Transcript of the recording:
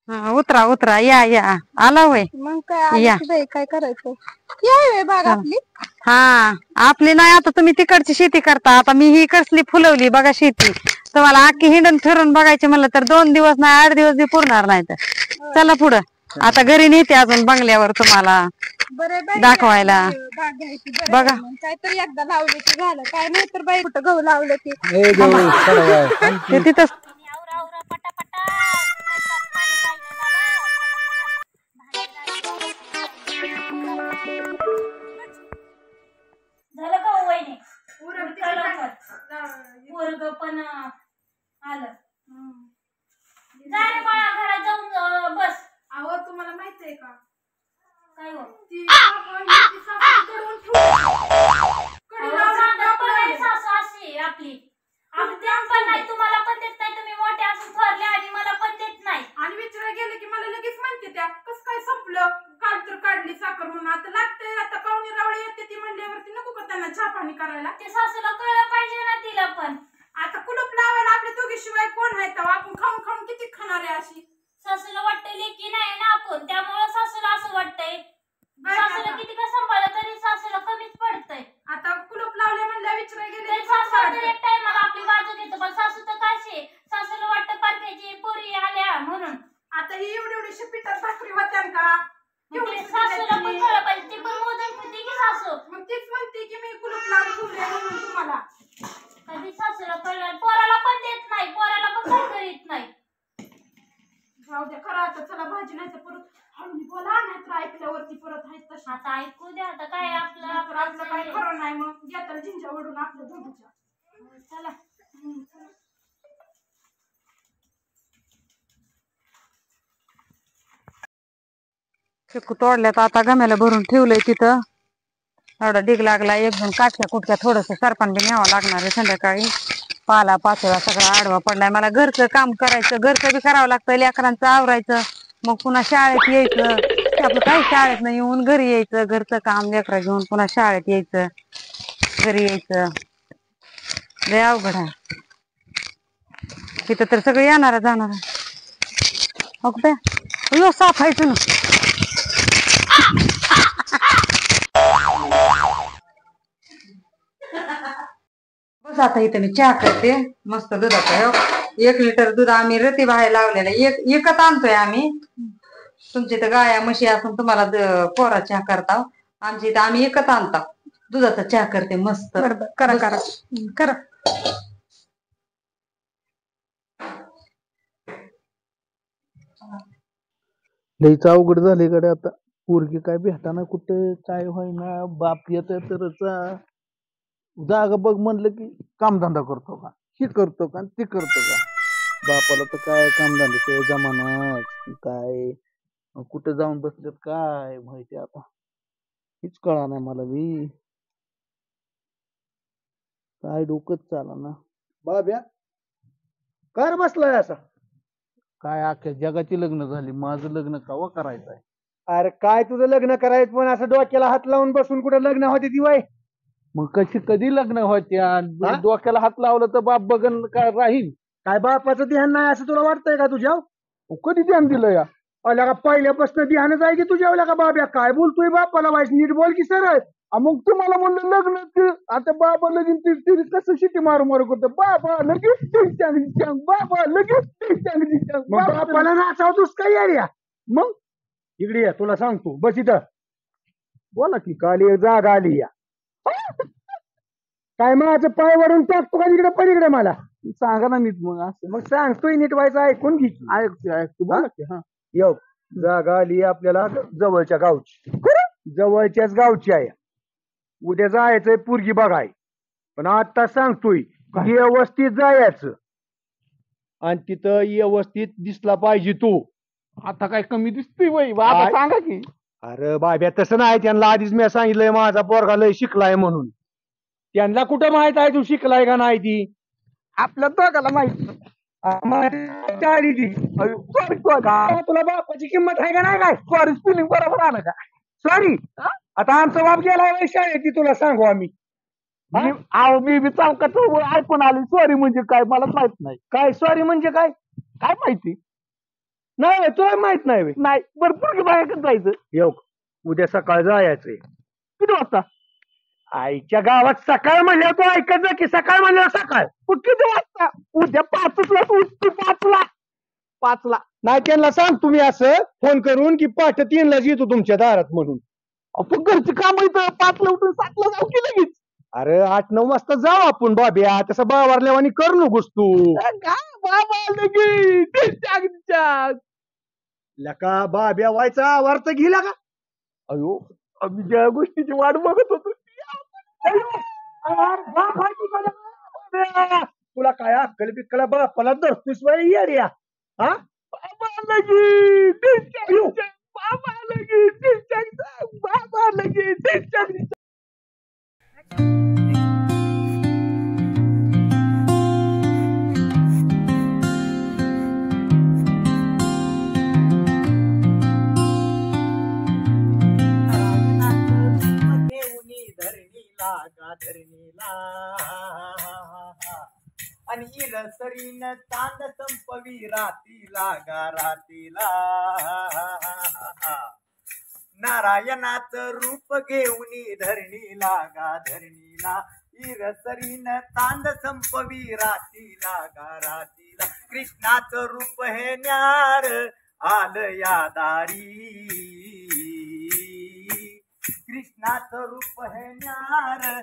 उतरा उतरा या या आला होय मग काय या काय करायचं या बाग आपली हा आपली नाही आता तुम्ही तिकडची शेती करता आता मी ही कसली फुलवली बघा शेती तुम्हाला आखी हिंडून फिरून बघायची म्हणलं तर 2 दिवस नाही 8 दिवस बी पुरणार नाही तर चला पुढं आता घरी नेते अजून बंगल्यावर तुम्हाला दाखवायला बघा काहीतरी एकदा लावलं की झालं काय नाही तर बाई कुठं गहू लावलं की तिथं झालं का वहिनी पोरग पण आलं जा रे बाळा घरात जाऊन बस अहो तुम्हाला माहितीये का काय हो सासू अशी आपली पण नाही तुम्हाला पण देत नाही तुम्ही मोठे असून थोरले आणि मला पण देत नाही आणि विचारा गेलं की मला लगेच म्हणते त्या कस काय संपलं काल तर काढली साखर म्हणून आता लागतंय आता पाहुणे रावळे येते ती म्हणल्यावरती नको का त्यांना चहा पाणी करायला ते सासूला कळलं पाहिजे ना तिला पण आता कुलूप लावायला आपल्या दोघीशिवाय कोण आहे तर आपण खाऊन खाऊन किती खाणार आहे अशी सासूला वाटतंय लेकी नाही ना आपण त्यामुळे सासूला असं वाटतंय सासूला किती का सांभाळलं तरी सासूला कमीच पडतंय आता कुलूप लावले म्हणल्या विचारा गेले सासू तर एक टाइमाला आपली बाजू घेतो पण सासू तर काशी सासूला वाटतं पारख्याची पोरी आल्या म्हणून आता ही एवढी पिठात भाकरी होत्या का सासूला पण कळलं पाहिजे ती पण मोजून ठेवते की सासू मग तीच म्हणते की मी कुलूप लावून ठेवले म्हणून तुम्हाला कधी सासूला कळलं पोराला पण देत नाही पोराला पण काही करीत नाही जाऊ द्या खरं आता चला भाजी नाही तर परत हळून बोला नाही तर ऐकल्यावरती परत आहेत तसं आता ऐकू द्या आता काय आपलं आपलं काय खरं नाही मग घेताल जिंजा वडून आपल्या दोघीच्या चला चिकू तोडल्यात आता गम्याला भरून ठेवलंय तिथं एवढा डिग लागला 1-2 काटक्या कुटक्या थोडस सरपण बी न्यावं लागणार आहे संध्याकाळी पाला पाचोळा सगळा आडवा पडलाय मला घरचं काम करायचं घरचं बी करावं लागतं लेकरांचं आवरायचं मग पुन्हा शाळेत यायचं आपलं काही शाळेत नाही येऊन घरी यायचं घरचं काम लेकरा घेऊन पुन्हा शाळेत यायचं घरी यायचं लय अवघड आहे तिथं तर सगळं येणार जाणार अयो साफायचं ना बस आता इथं मी चहा करते मस्त दुधाचा 1 लिटर दूध आम्ही रती बाहेर लावलेला एकच आणतोय आम्ही तुमची तर गाया म्हशी असून तुम्हाला कोरा चहा करता आमची इथं आम्ही एकच आणता दुधाचा चहा करते मस्त करा करा करा लईच अवघड झाले कडे आता पोरगी काय भेटाना कुठे काय होईना बाप येत तरच जागा बघ म्हणलं की कामधंदा करतो का ही करतो का ती करतो का बापाला तर काय कामधंद्याशिवाय जमाना काय कुठे जाऊन बसलेत काय माहिती आता हीच कळा नाही मला बी काय डोकंच चाला ना बाब्या कर बसलाय असा काय अख्ख्या जगाची लग्न झाली माझं लग्न कवा करायचं आहे अरे काय तुझं लग्न करायचं पण असं डोक्याला हात लावून बसून कुठं लग्न होते ती वय मग कधी लग्न व्हायचे डोक्याला हात लावलं तर बाप बघन काय राहील काय बापाचं ध्यान नाही असं तुला वाटतंय का तुझ्या कधी ध्यान दिलं या अल्या का पहिल्यापासून ध्यानच आहे की तुझ्या का बाब्या काय बोलतोय बापाला वाईस नीट बोल की सरळ मग तुम्हाला म्हणलं लग्न आता बाबा लगीन कसं शिटी मारू मारू करतो बाबा लगेच बाबा लगेच बापाला नाचावतोस काय यार मग इकडे या तुला सांगतो बस इथं बोला की काली एक जागा आली या काय माझं पाय वडून टाकतो का इकडे पण इकडे मला सांगा ना नीट मग असं मग सांगतोय नीट व्हायचं ऐकून घे ऐकतो बोला की हा येऊ जागा आली आपल्याला जवळच्या गावची जवळच्याच गावची आहे उद्या जायचंय पोरगी बघाय पण आता सांगतोय व्यवस्थित जायचं आणि तिथं व्यवस्थित दिसला पाहिजे तू आता काय कमी दिसतोय वय आता सांगा की अरे बाब्या तसं नाही त्यांना आधीच मी सांगितलंय माझा पोरगा लय शिकलाय म्हणून त्यांना कुठं माहित आहे तू शिकलाय का नाही ती आपल्या दोघाला माहिती तुला बापाची किंमत आहे का नाही काय सॉरी स्पेलिंग बरोबर आलं का सॉरी आता आमचा बाप गेलाय शाळेत ती तुला सांगू आम्ही मी चौकात ऐकून आली सॉरी म्हणजे काय मला माहित नाही काय सॉरी म्हणजे काय काय माहिती नाही तुला माहित नाही नाही बरं पोरगी बाहेर जायचं येऊ उद्या सकाळ जायचंय किती वाजता आईच्या गावात सकाळ म्हणल्यावर तू ऐकत जा की सकाळ म्हणल्यावर सकाळ पण किती वाजता उद्या 5ला उठतो 5ला नाही त्यांना सांग तुम्ही असं फोन करून की पहाटे 3लाच येतो तुमच्या दारात म्हणून आपण घरचं काम येतं 5ला उठून 7ला जाऊ की लगेच अरे 8-9 वाजता जाऊ आपण बाब्या तसं बावारल्यावर आणि करू नकोस तू बाबा लगेच लका बाब्या व्हायचा वार्ता घेला का अयो आम्ही ज्या गोष्टीची वाट बघत होतो तुला काय अक्कल बिक्कला बापाला धरतोस या रे हा बाबा लगेच बाबा लगेच धरणीला आणि इरसरीन तांद संपवी रातीला गारातीला नारायणाचं रूप घेऊन धरणीला गा धरणीला इरसरीन तांद संपवी रातीला गारातीला कृष्णाचं रूप हे न्यार आलं या दारी कृष्णाचं रूप हे न्यार